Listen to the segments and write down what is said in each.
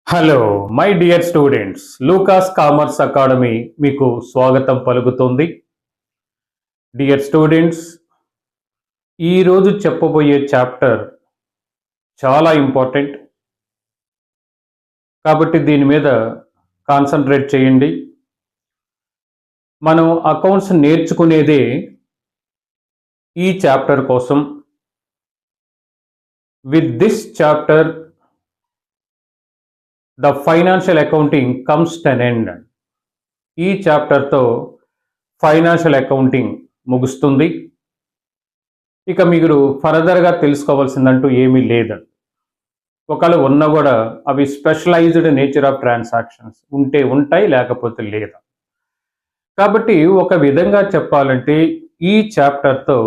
Hello my dear students, Lucas commerce academy మీకు స్వాగతం పలుకుతుంది. డియర్ స్టూడెంట్స్, ఈరోజు చెప్పబోయే చాప్టర్ చాలా ఇంపార్టెంట్ కాబట్టి దీని మీద కాన్సన్ట్రేట్ చేయండి. మనం అకౌంట్స్ నేర్చుకునేదే ఈ చాప్టర్ కోసం. With this chapter the financial accounting comes to an end. ఈ చాప్టర్తో ఫైనాన్షియల్ అకౌంటింగ్ ముగుస్తుంది. ఇక మీరు ఫర్దర్గా తెలుసుకోవాల్సిందంటూ ఏమీ లేదండి. ఒకవేళ ఉన్నా కూడా అవి స్పెషలైజ్డ్ నేచర్ ఆఫ్ ట్రాన్సాక్షన్స్ ఉంటే ఉంటాయి, లేకపోతే లేదా. కాబట్టి ఒక విధంగా చెప్పాలంటే ఈ చాప్టర్తో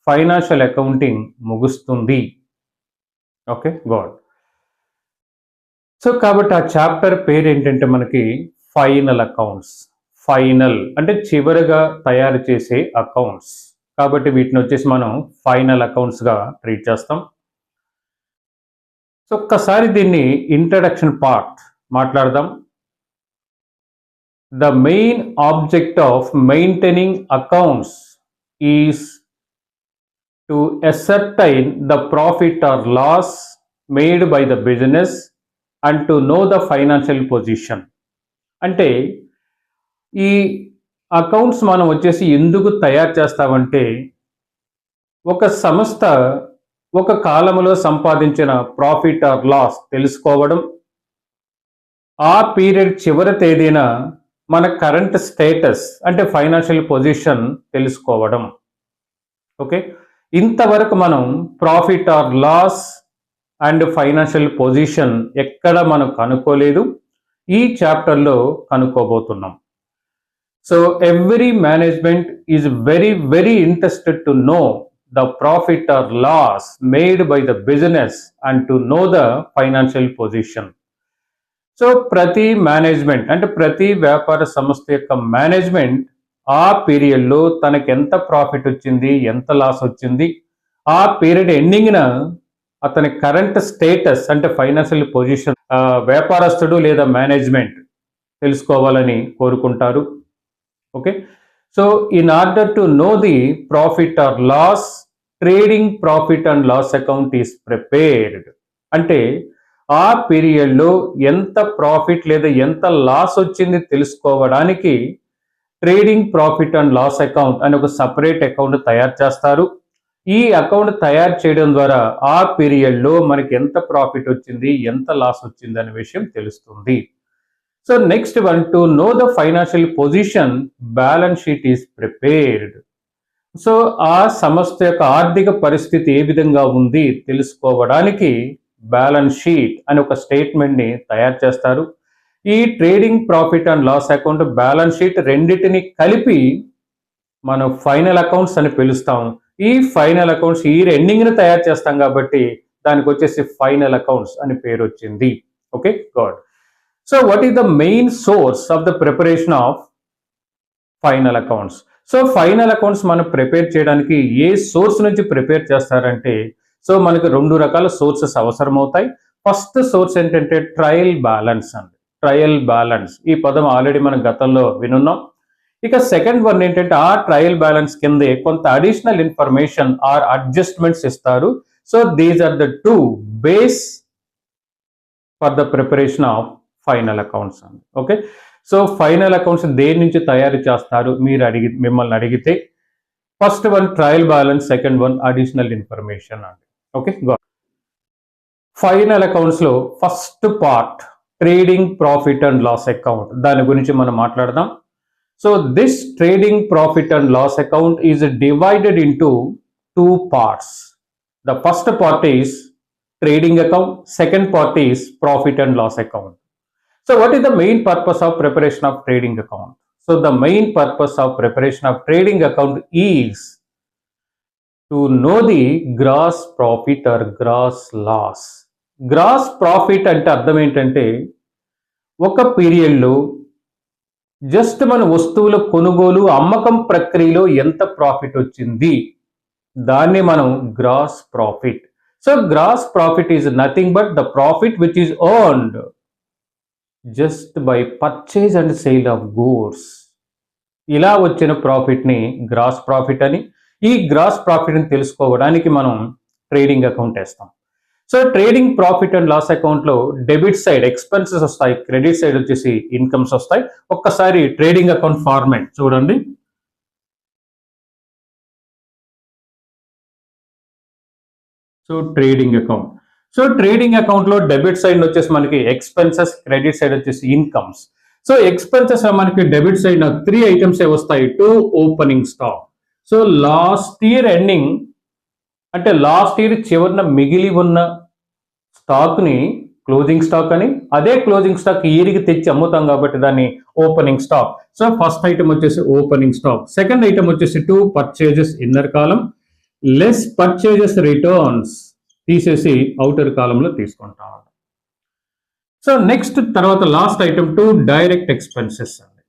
ఫైనాన్షియల్ అకౌంటింగ్ ముగుస్తుంది. Okay God. సో కాబట్టి ఆ చాప్టర్ పేరు ఏంటంటే మనకి ఫైనల్ అకౌంట్స్. ఫైనల్ అంటే చివరిగా తయారు చేసే అకౌంట్స్. కాబట్టి వీటిని వచ్చేసి మనం ఫైనల్ అకౌంట్స్గా ట్రీట్ చేస్తాం. సో ఒక్కసారి దీన్ని ఇంట్రడక్షన్ పార్ట్ మాట్లాడదాం. The main object of maintaining accounts is to ascertain the profit or loss made by the business and to know the financial position. అంటే ఈ అకౌంట్స్ మనం వచ్చేసి ఎందుకు తయారు చేస్తామంటే ఒక సంస్థ ఒక కాలంలో సంపాదించిన ప్రాఫిట్ ఆర్ లాస్ తెలుసుకోవడం, ఆ పీరియడ్ చివరి తేదీన మన కరెంట్ స్టేటస్ అంటే ఫైనాన్షియల్ పొజిషన్ తెలుసుకోవడం. ఓకే, ఇంతవరకు మనం profit or loss and financial position ఎక్కడ మనం కనుక్కోలేదు. ఈ చాప్టర్లో కనుక్కోబోతున్నాం. So every management is very interested to know the profit or loss made by the business and to know the financial position. So ప్రతి మేనేజ్మెంట్ అంటే ప్రతి వ్యాపార సంస్థ యొక్క మేనేజ్మెంట్ ఆ పీరియడ్లో తనకి ఎంత ప్రాఫిట్ వచ్చింది, ఎంత లాస్ వచ్చింది, ఆ పీరియడ్ ఎండింగ్న అతని కరెంట్ స్టేటస్ అంటే ఫైనాన్షియల్ పొజిషన్ వ్యాపారస్తుడు లేదా మేనేజ్మెంట్ తెలుసుకోవాలని కోరుకుంటారు. Okay, so in order to know the profit or loss, trading profit and loss account is prepared. అంటే ఆ పీరియడ్లో ఎంత ప్రాఫిట్ లేదా ఎంత లాస్ వచ్చింది తెలుసుకోవడానికి trading profit and loss account అని ఒక సపరేట్ అకౌంట్ తయారు చేస్తారు. ఈ అకౌంట్ తయారు చేయడం ద్వారా ఆ పీరియడ్లో మనకి ఎంత ప్రాఫిట్ వచ్చింది, ఎంత లాస్ వచ్చింది అనే విషయం తెలుస్తుంది. So next one, to know the financial position, balance sheet is prepared. So ఆ సంస్థ యొక్క ఆర్థిక పరిస్థితి ఏ విధంగా ఉంది తెలుసుకోవడానికి బ్యాలెన్స్ షీట్ అని ఒక స్టేట్మెంట్ని తయారు చేస్తారు. ఈ trading profit and loss account, balance sheet రెండింటిని కలిపి మనం ఫైనల్ అకౌంట్స్ అని పిలుస్తాం. ఈ ఫైనల్ అకౌంట్స్ ఇయర్ ఎండింగ్ని తయారు చేస్తాం కాబట్టి దానికి వచ్చేసి ఫైనల్ అకౌంట్స్ అని పేరు వచ్చింది. Okay God. So what is the main source of the preparation of final accounts? So final accounts మనం ప్రిపేర్ చేయడానికి ఏ సోర్స్ నుంచి ప్రిపేర్ చేస్తారంటే, సో మనకి రెండు రకాల సోర్సెస్ అవసరం అవుతాయి. ఫస్ట్ సోర్స్ ఏంటంటే ట్రయల్ బ్యాలెన్స్ అండి. ట్రయల్ బ్యాలెన్స్ ఈ పదం ఆల్రెడీ మనం గతంలో వినున్నాం. ఇక సెకండ్ వన్ ఏంటంటే ఆ ట్రయల్ బ్యాలెన్స్ కిందే కొంత అడిషనల్ ఇన్ఫర్మేషన్ ఆర్ అడ్జస్ట్మెంట్స్ ఇస్తారు. So these are the two base for the preparation of final accounts అండి. ఓకే, సో ఫైనల్ అకౌంట్స్ దేని నుంచి తయారు చేస్తారు మిమ్మల్ని అడిగితే first one trial balance, second one additional information అండి. ఓకే, ఫైనల్ అకౌంట్స్ లో first part trading profit and loss account, దాని గురించి మనం మాట్లాడదాం. So this trading profit and loss account is divided into two parts. The first part is trading account, second part is profit and loss account. So what is the main purpose of preparation of trading account? So the main purpose of preparation of trading account is to know the gross profit or gross loss. Gross profit అంటే అర్థం ఏంటంటే ఒక పీరియడ్లో just మన వస్తువుల కొనుగోలు అమ్మకం ప్రక్రియలో ఎంత ప్రాఫిట్ వచ్చింది దాన్ని మనం gross profit. So gross profit is nothing but the profit which is earned just by purchase and sale of goods. ఇలా వచ్చిన ప్రాఫిట్ని గ్రాస్ ప్రాఫిట్ అని, ఈ గ్రాస్ ప్రాఫిట్ని తెలుసుకోవడానికి మనం ట్రేడింగ్ అకౌంట్ వేస్తాం. So trading profit and loss అకౌంట్లో డెబిట్ సైడ్ ఎక్స్పెన్సెస్ వస్తాయి, క్రెడిట్ సైడ్ వచ్చేసి ఇన్కమ్స్ వస్తాయి. ఒక్కసారి ట్రేడింగ్ అకౌంట్ ఫార్మాట్ చూడండి. So trading account, so trading అకౌంట్లో డెబిట్ సైడ్ వచ్చేసి మనకి ఎక్స్పెన్సెస్, క్రెడిట్ సైడ్ వచ్చేసి ఇన్కమ్స్. సో ఎక్స్పెన్సెస్ మనకి డెబిట్ సైడ్ 3 ఐటమ్స్ వస్తాయి. To opening stock. So last year ending అంటే లాస్ట్ ఇయర్ చివరిన మిగిలి ఉన్న స్టాక్ని క్లోజింగ్ స్టాక్ అని, అదే క్లోజింగ్ స్టాక్ ఇయర్కి తెచ్చి అమ్ముతాం కాబట్టి దాన్ని opening stock. So first item వచ్చేసి ఓపెనింగ్ స్టాక్. సెకండ్ ఐటమ్ వచ్చేసి to purchases inner column, less purchases returns తీసేసి అవుటర్ కాలంలో తీసుకుంటాం. సో నెక్స్ట్ తర్వాత last item to direct expenses అండి.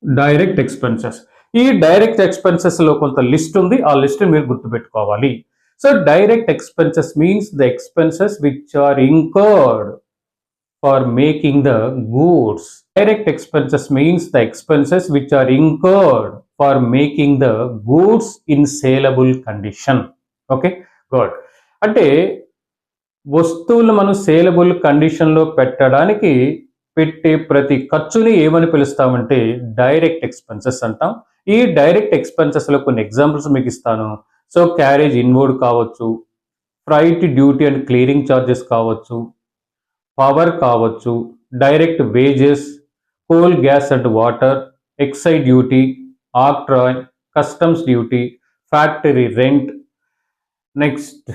డైరెక్ట్ ఎక్స్పెన్సెస్, ఈ డైరెక్ట్ ఎక్స్పెన్సెస్ లో కొంత లిస్ట్ ఉంది, ఆ లిస్ట్ మీరు గుర్తుపెట్టుకోవాలి. So direct expenses means the expenses which are incurred for making the goods. Direct expenses means the expenses which are incurred for making the goods in saleable condition. Okay, good. అంటే వస్తువులు మనం saleable కండిషన్లో పెట్టడానికి పెట్టే ప్రతి ఖర్చుని ఏమని పిలుస్తామంటే direct expenses అంటాం. ఈ డైరెక్ట్ ఎక్స్పెన్సెస్లో కొన్ని ఎగ్జాంపుల్స్ మీకు ఇస్తాను. సో క్యారేజ్ ఇన్వర్డ్ కావచ్చు, freight duty and clearing charges కావచ్చు, పవర్ కావచ్చు, direct wages, coal, gas and water, excise duty, octroi, customs duty, factory rent, next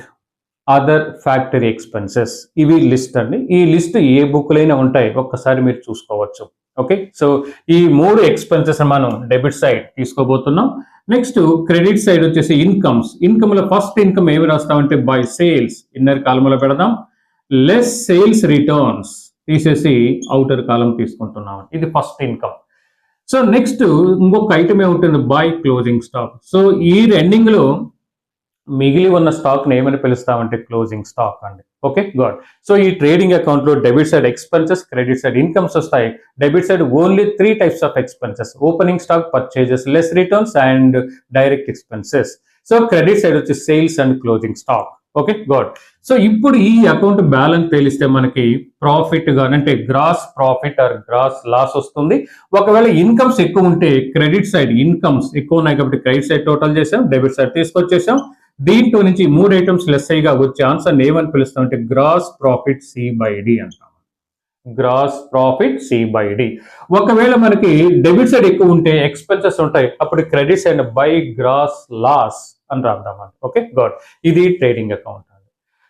other factory expenses. ఇవి లిస్ట్ అండి. ఈ లిస్ట్ ఏ బుక్లైనా ఉంటాయి, ఒక్కసారి మీరు చూసుకోవచ్చు. ఓకే, సో ఈ 3 ఎక్స్పెన్సెస్ మనం డెబిట్ సైడ్ తీసుకోబోతున్నాం. నెక్స్ట్ క్రెడిట్ సైడ్ వచ్చేసి ఇన్కమ్స్. ఇన్కమ్ లో ఫస్ట్ ఇన్కమ్ ఏమి రాస్తామంటే బై సేల్స్, ఇన్నర్ కాలంలో పెడదాం. లెస్ సేల్స్ రిటర్న్స్ తీసేసి అవుటర్ కాలం తీసుకుంటున్నాం. ఇది ఫస్ట్ ఇన్కమ్. సో నెక్స్ట్ ఇంకొక ఐటమ్ ఏముంటుంది, బై క్లోజింగ్ స్టాక్. సో ఈ ఎండింగ్ లో మిగిలి ఉన్న స్టాక్ ఏమని పిలుస్తామంటే క్లోజింగ్ స్టాక్ అండి. Okay, good. సో ఈ ట్రేడింగ్ అకౌంట్ లో debit side expenses, credit side incomes వస్తాయి. Debit side only 3 types of expenses: opening stock, purchases, less returns and direct expenses. So credit side వచ్చి sales and closing stock. Okay, good. So ఇప్పుడు ఈ account balance తేలిస్తే మనకి profit గా అంటే gross profit or gross loss వస్తుంది. ఒకవేళ incomes ఎక్కువ ఉంటే క్రెడిట్ సైడ్ ఇన్కమ్స్ ఎక్కువ ఉన్నాయి కాబట్టి క్రెడిట్ సైడ్ టోటల్ చేసాం, డెబిట్ సైడ్ తీసుకొచ్చేసాం. దీంట్లో నుంచి 3 ఐటమ్స్ లెస్ అయ్యిగా వచ్చే ఆన్సర్ ఏమని పిలుస్తామంటే గ్రాస్ ప్రాఫిట్ C/D అంటాం. Gross profit C/D. ఒకవేళ మనకి డెబిట్ సైడ్ ఎక్కువ ఉంటే ఎక్స్పెన్సెస్ ఉంటాయి, అప్పుడు credit side by gross loss అని రాద్దామండి. Okay, good. ఇది trading account.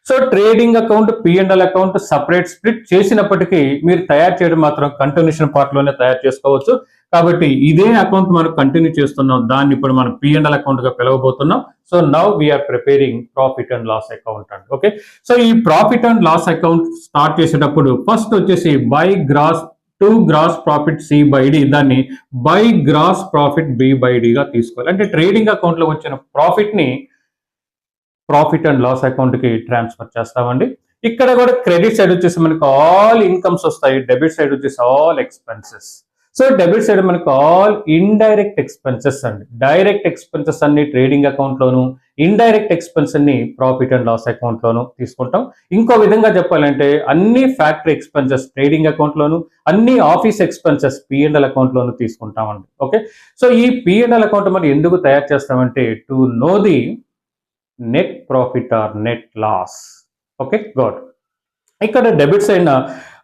So trading account, P&L account separate split చేసినప్పటికీ మీరు తయారు చేయడం మాత్రం కంటిన్యూషన్ పార్ట్ లోనే తయారు చేసుకోవచ్చు. కాబట్టి ఇదే అకౌంట్ మనం కంటిన్యూ చేస్తున్నాం, దాన్ని ఇప్పుడు మనం P&L అకౌంట్ గా పిలవబోతున్నాం. So now we are preparing profit and loss account అండి. ఓకే, సో ఈ profit and loss account start చేసేటప్పుడు ఫస్ట్ వచ్చేసి by gross to gross profit C/D, దాన్ని బై గ్రాస్ ప్రాఫిట్ B/D గా తీసుకోవాలి. అంటే ట్రేడింగ్ అకౌంట్ లో వచ్చిన ప్రాఫిట్ ని ప్రాఫిట్ అండ్ లాస్ అకౌంట్ కి ట్రాన్స్ఫర్ చేస్తామండి. ఇక్కడ కూడా క్రెడిట్ సైడ్ వచ్చేసి మనకు ఆల్ ఇన్కమ్స్ వస్తాయి, డెబిట్ సైడ్ వచ్చేసి all expenses. So debit side మనకు ఆల్ ఇండైరెక్ట్ ఎక్స్పెన్సెస్ అండి. డైరెక్ట్ ఎక్స్పెన్సెస్ అన్ని ట్రేడింగ్ అకౌంట్ లోను, ఇండైరెక్ట్ ఎక్స్పెన్స్ అన్ని ప్రాఫిట్ అండ్ లాస్ అకౌంట్ లోను తీసుకుంటాం. ఇంకో విధంగా చెప్పాలంటే అన్ని ఫ్యాక్టరీ ఎక్స్పెన్సెస్ ట్రేడింగ్ అకౌంట్ లోను, అన్ని ఆఫీస్ ఎక్స్పెన్సెస్ P&L అకౌంట్ లోను తీసుకుంటామండి. ఓకే, సో ఈ P&L అకౌంట్ మనం ఎందుకు తయారు చేస్తామంటే to know the net profit or net loss. Okay, good. ఇక్కడ debit side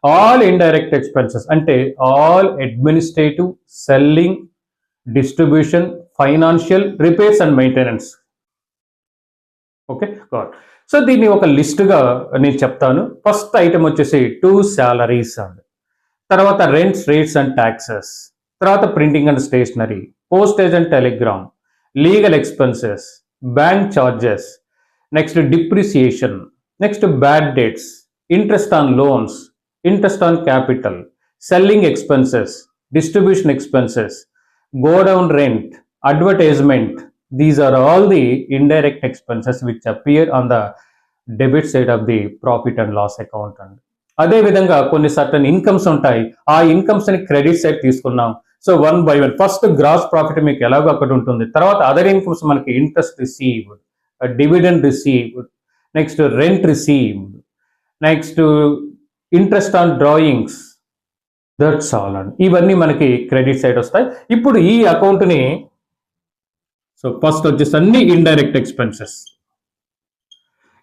all indirect expenses అంటే all administrative, selling, distribution, financial, repairs and maintenance. Okay, good. So దీన్ని ఒక లిస్ట్గా నేను చెప్తాను. ఫస్ట్ ఐటమ్ వచ్చేసి టు శాలరీస్ అండి, తర్వాత రెంట్స్, రేట్స్ అండ్ ట్యాక్సెస్, తర్వాత printing and stationery, postage and telegram, legal expenses, bank charges, next depreciation, next bad debts, interest on loans, interest on capital, selling expenses, distribution expenses, godown rent, advertisement. These are all the indirect expenses which appear on the debit side of the profit and loss account. అదే విధంగా కొన్ని certain incomes ఉంటాయి, ఆ incomes ని credit side తీసుకున్నాం. So 1 by 1 first gross profit మీకు ఎలాగో అక్కడ ఉంటుంది, తర్వాత అదర్ ఇన్కమ్స్ మనకి interest received, dividend received, next rent received, next interest on drawings, that's all అండి. ఇవన్నీ మనకి క్రెడిట్ సైడ్ వస్తాయి. ఇప్పుడు ఈ అకౌంట్ని సో ఫస్ట్ వచ్చేసి అన్ని ఇండైరెక్ట్ ఎక్స్పెన్సెస్,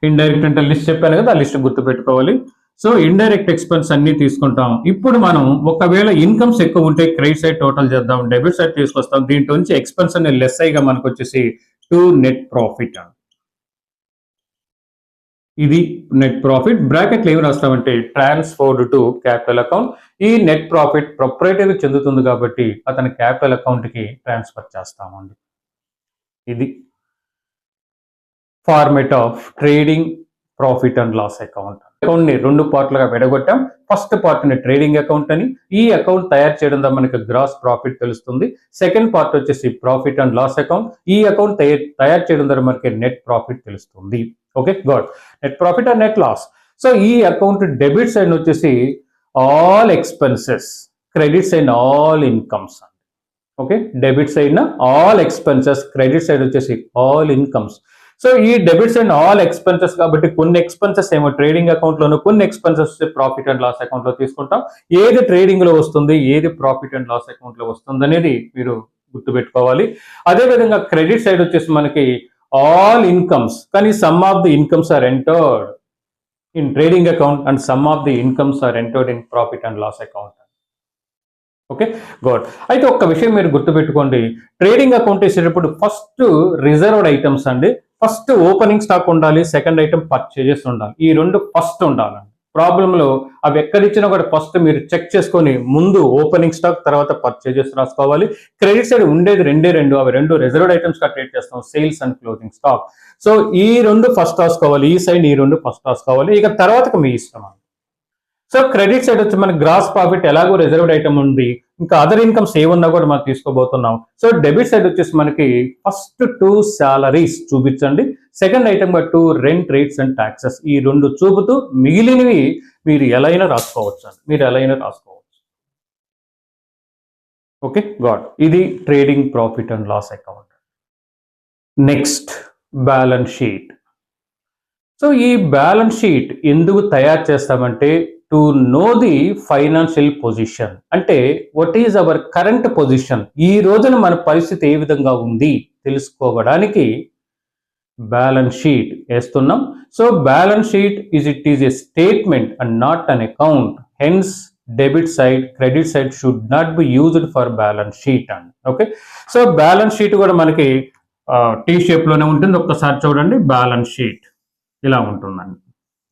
ఇండైరెక్ట్ అంటే లిస్ట్ చెప్పాను కదా, ఆ లిస్ట్ గుర్తుపెట్టుకోవాలి. సో ఇండైరెక్ట్ ఎక్స్పెన్స్ అన్ని తీసుకుంటాం. ఇప్పుడు మనం ఒకవేళ ఇన్కమ్స్ ఎక్కువ ఉంటే క్రెడిట్ సైడ్ టోటల్ చేద్దాం, డెబిట్ సైడ్ తీసుకొస్తాం. దీంట్లో నుంచి ఎక్స్పెన్స్ అనే లెస్ అయ్యిగా మనకు వచ్చేసి టు నెట్ ప్రాఫిట్. ఇది నెట్ ప్రాఫిట్. బ్రాకెట్లు ఏమి రాస్తామంటే ట్రాన్స్ఫర్డ్ టు క్యాపిటల్ అకౌంట్. ఈ నెట్ ప్రాఫిట్ ప్రొప్రైటరీ చెందుతుంది కాబట్టి అతని క్యాపిటల్ అకౌంట్కి ట్రాన్స్ఫర్ చేస్తామండి. ఇది format of trading profit and loss account. Account ని 2 పార్ట్లుగా విడగొట్టాం. ఫస్ట్ పార్ట్ ని ట్రేడింగ్ అకౌంట్ అని, ఈ అకౌంట్ తయారు చేయడం ద్వారా మనకి గ్రాస్ ప్రాఫిట్ తెలుస్తుంది. సెకండ్ పార్ట్ వచ్చేసి ప్రాఫిట్ అండ్ లాస్ అకౌంట్, ఈ అకౌంట్ తయారు చేయడం ద్వారా మనకి నెట్ ప్రాఫిట్ తెలుస్తుంది. Okay good. Net profit and net loss. So ఈ అకౌంట్ డెబిట్ సైడ్ వచ్చేసి all expenses, credit side all incomes. Okay, debit side all expenses, credit side వచ్చేసి all incomes. So ఈ డెబిట్స్ అండ్ ఆల్ ఎక్స్పెన్సెస్ కాబట్టి కొన్ని expenses ఏమో trading account లోను, కొన్ని expenses profit and loss account లో తీసుకుంటాం. ఏది ట్రేడింగ్ లో వస్తుంది, ఏది ప్రాఫిట్ అండ్ లాస్ అకౌంట్ లో వస్తుంది అనేది మీరు గుర్తుపెట్టుకోవాలి. అదే విధంగా క్రెడిట్ సైడ్ వచ్చేసి మనకి ఆల్ ఇన్కమ్స్, కానీ some of the incomes are entered in trading account and some of the incomes are entered in profit and loss account. Okay good. అయితే ఒక్క విషయం మీరు గుర్తుపెట్టుకోండి, ట్రేడింగ్ అకౌంట్ వేసేటప్పుడు ఫస్ట్ రిజర్వ్డ్ ఐటమ్స్ అండి. ఫస్ట్ ఓపెనింగ్ స్టాక్ ఉండాలి, second item purchases ఉండాలి. ఈ 2 ఫస్ట్ ఉండాలండి. ప్రాబ్లంలో అవి ఎక్కడిచ్చినా కూడా ఫస్ట్ మీరు చెక్ చేసుకొని ముందు ఓపెనింగ్ స్టాక్, తర్వాత పర్చేజెస్ రాసుకోవాలి. క్రెడిట్ సైడ్ ఉండేది 2, అవి 2 రిజర్వ్డ్ ఐటమ్స్ గా ట్రేడ్ చేస్తాం, sales and closing stock. So ఈ 2 ఫస్ట్ రాసుకోవాలి, ఈ సైడ్ ఈ 2 ఫస్ట్ రాసుకోవాలి. ఇక తర్వాత మీ ఇష్టం. సో క్రెడిట్ సైడ్ వచ్చి మనకి గ్రాస్ ప్రాఫిట్ ఎలాగో రిజర్వ్డ్ ఐటమ్ ఉంది, ఇంకా అదర్ ఇన్కమ్స్ ఏమున్నా కూడా మనం తీసుకోబోతున్నాం. సో డెబిట్ సైడ్ వచ్చేసి మనకి ఫస్ట్ 2 సాలరీస్ చూపించండి, సెకండ్ ఐటమ్ గా 2 రెంట్, రేట్స్ అండ్ ట్యాక్సెస్. ఈ 2 చూపుతూ మిగిలినవి మీరు ఎలా అయినా రాసుకోవచ్చు. Okay good. ఇది trading profit and loss account. Next balance sheet. So ఈ బ్యాలెన్స్ షీట్ ఎందుకు తయారు చేస్తామంటే to know the financial position, అంటే what is our current position, ఈ రోజున మన పరిస్థితి ఏ విధంగా ఉంది తెలుసుకోవడానికి బ్యాలెన్స్ షీట్ వేస్తున్నాం. So balance sheet it is a statement and not an account. Hence debit side, credit side should not be used for balance sheet అండి. ఓకే, సో బ్యాలెన్స్ షీట్ కూడా మనకి టీ షేప్ లోనే ఉంటుంది. ఒక్కసారి చూడండి, balance sheet ఇలా ఉంటుందండి.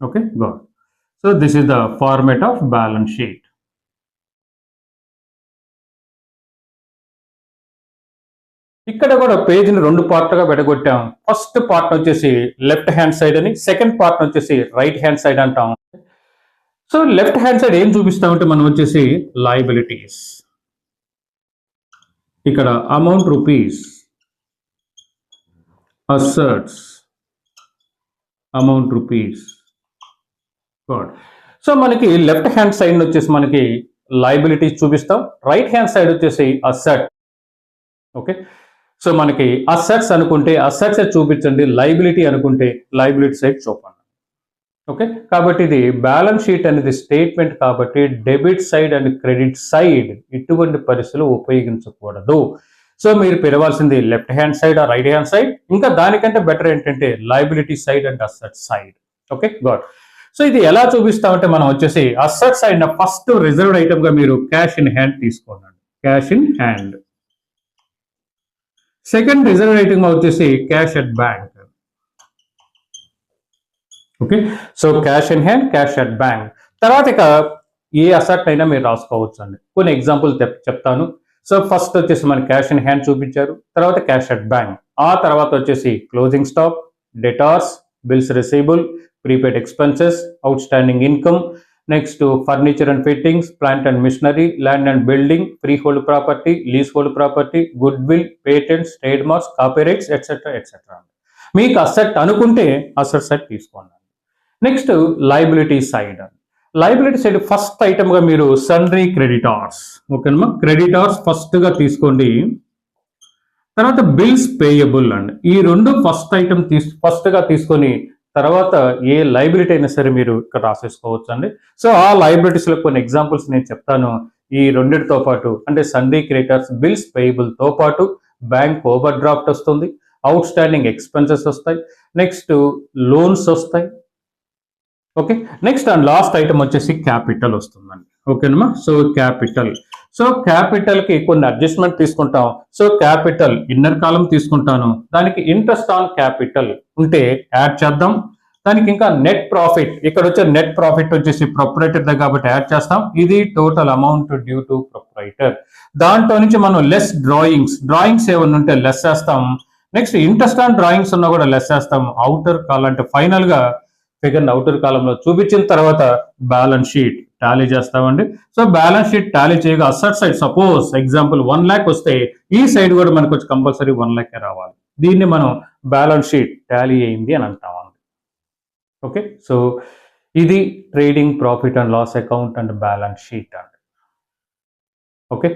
Okay good. So this is the format of balance sheet. ఇక్కడ కూడా పేజీని 2 పార్ట్లుగా విడగొట్టాం. ఫస్ట్ పార్ట్ వచ్చేసి లెఫ్ట్ హ్యాండ్ సైడ్ అని, సెకండ్ పార్ట్ వచ్చేసి రైట్ హ్యాండ్ సైడ్ అంటాం. సో లెఫ్ట్ హ్యాండ్ సైడ్ ఏం చూపిస్తామంటే మనం వచ్చేసి లయబిలిటీస్. ఇక్కడ amount rupees, assets, amount rupees. Good. So మనకి లెఫ్ట్ హ్యాండ్ సైడ్ వచ్చేసి మనకి లయబిలిటీస్ చూపిస్తాం, రైట్ హ్యాండ్ సైడ్ వచ్చేసి అసెట్. ఓకే, సో మనకి అసెట్స్ అనుకుంటే అసెట్స్ చూపించండి, లయబిలిటీ అనుకుంటే లయబిలిటీ సైడ్ చూపండి. ఓకే, కాబట్టి ఇది బ్యాలెన్స్ షీట్ అనేది స్టేట్మెంట్ కాబట్టి debit side and credit side ఇటువంటి పరిస్థితులు ఉపయోగించకూడదు. సో మీరు పిలవాల్సింది లెఫ్ట్ హ్యాండ్ సైడ్ ఆ రైట్ హ్యాండ్ సైడ్, ఇంకా దానికంటే బెటర్ ఏంటంటే liability side and asset side. Okay good. So ఇది ఎలా చూపిస్తామంటే మనం వచ్చేసి asset side first reserved item గా మీరు క్యాష్ ఇన్ హ్యాండ్ తీసుకోండి, cash in hand. Second reserved item వచ్చేసి cash at bank. Okay, so cash in hand, cash at bank. తర్వాత ఇక ఏ అసెట్ అయినా మీరు రాసుకోవచ్చు అండి. కొన్ని ఎగ్జాంపుల్ చెప్తాను. సో ఫస్ట్ వచ్చేసి మన క్యాష్ ఇన్ హ్యాండ్ చూపించారు, తర్వాత క్యాష్ అట్ బ్యాంక్, ఆ తర్వాత వచ్చేసి closing stock, debtors, bills receivable, prepaid expenses, outstanding income, next furniture and fittings, plant and machinery, land and building, freehold property, leasehold property, goodwill, patents, trade marks, copyrights, etcetera etcetera. మీకు asset అనుకుంటే asset side తీసుకోండి. Next liability side. Liability side first item గా మీరు sundry creditors, ఓకేనమ్మా, creditors first గా తీసుకోండి. తర్వాత bills payable అండి, ఈ రెండు ఫస్ట్ ఐటమ్ ఫస్ట్ గా తీసుకొని తర్వాత ఏ లైబిలిటీ అయినా సరే మీరు ఇక్కడ రాసేసుకోవచ్చు అండి. సో ఆ లైబిలిటీస్ లో కొన్ని ఎగ్జాంపుల్స్ నేను చెప్తాను. ఈ రెండింటితో పాటు అంటే సన్రీ క్రెడిటార్స్, బిల్స్ పేయబుల్ తో పాటు బ్యాంక్ ఓవర్ డ్రాఫ్ట్ వస్తుంది, అవుట్ స్టాండింగ్ ఎక్స్పెన్సెస్ వస్తాయి, నెక్స్ట్ లోన్స్ వస్తాయి. Okay, next and last item వచ్చేసి క్యాపిటల్ వస్తుందండి. ఓకేనమ్మా, సో క్యాపిటల్, సో క్యాపిటల్ కి కొన్ని అడ్జస్ట్మెంట్ తీసుకుంటాం. సో క్యాపిటల్ ఇన్నర్ కాలం తీసుకుంటాను, దానికి ఇంట్రెస్ట్ ఆన్ క్యాపిటల్ ఉంటే యాడ్ చేద్దాం. దానికి ఇంకా నెట్ ప్రాఫిట్, ఇక్కడ వచ్చే నెట్ ప్రాఫిట్ వచ్చేసి ప్రొపరేటర్ కాబట్టి యాడ్ చేస్తాం. ఇది total amount due to proprietor. దాంట్లో నుంచి మనం లెస్ డ్రాయింగ్స్ ఏమన్నా ఉంటే లెస్ చేస్తాం. నెక్స్ట్ ఇంట్రెస్ట్ ఆన్ డ్రాయింగ్స్ ఉన్నా కూడా లెస్ చేస్తాం. అవుటర్ కాలం అంటే ఫైనల్ గా ఫిగర్ అవుటర్ కాలంలో చూపించిన తర్వాత బ్యాలెన్స్ షీట్ టాలీ చేస్తామండి. సో బ్యాలెన్స్ షీట్ టాలీ చేయగా asset side suppose example 1 lakh వస్తే ఈ సైడ్ కూడా మనకు వచ్చి కంపల్సరీ 1 lakh రావాలి. దీన్ని మనం బ్యాలెన్స్ షీట్ టాలీ అయింది అని అంటామండి. ఓకే, సో ఇది trading profit and loss account and balance sheet అండి. ఓకే.